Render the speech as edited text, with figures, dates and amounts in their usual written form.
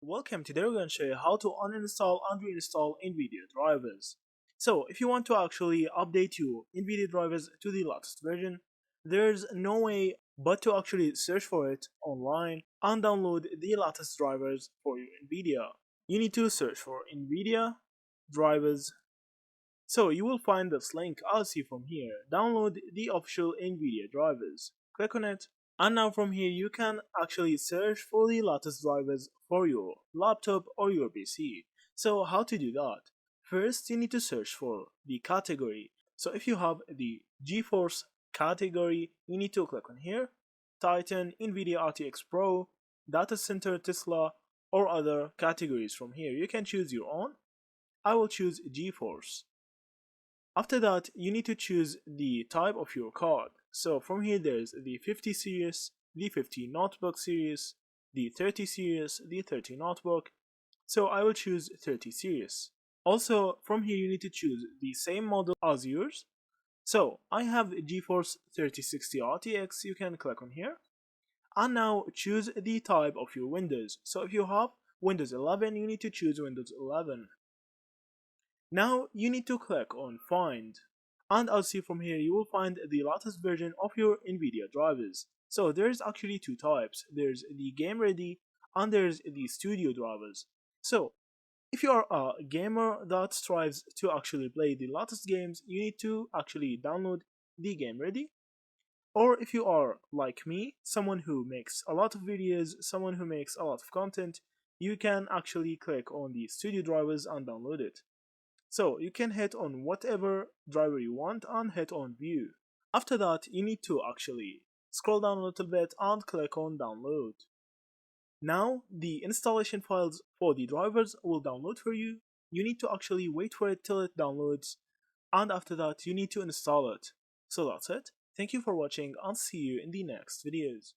Welcome. Today we're going to show you how to uninstall and reinstall NVIDIA drivers. So if you want to actually update your NVIDIA drivers to the latest version, there's no way but to actually search for it online and download the latest drivers for your NVIDIA. You need to search for NVIDIA drivers. So you will find this link I'll see from here. Download the official NVIDIA drivers. Click on it. And now from here you can actually search for the latest drivers for your laptop or your PC. So how to do that? First you need to search for the category. So if you have the GeForce category, you need to click on here. Titan, NVIDIA RTX Pro, Data Center, Tesla, or other categories from here. You can choose your own. I will choose GeForce. After that, you need to choose the type of your card. So from here there's the 50 series, the 50 notebook series, the 30 series, the 30 notebook. So I will choose 30 series. Also from here you need to choose the same model as yours. So I have GeForce 3060 RTX, you can click on here. And now choose the type of your Windows. So if you have Windows 11, you need to choose Windows 11. Now you need to click on Find, and I'll see from here you will find the latest version of your NVIDIA drivers. So there's actually two types. There's the game ready and there's the studio drivers. So if you are a gamer that strives to actually play the latest games, you need to actually download the game ready. Or if you are like me, someone who makes a lot of videos, someone who makes a lot of content, you can actually click on the studio drivers and download it. So you can hit on whatever driver you want and hit on view. After that you need to actually scroll down a little bit and click on download. Now the installation files for the drivers will download for you. You need to actually wait for it till it downloads, and after that you need to install it. So that's it. Thank you for watching and see you in the next videos.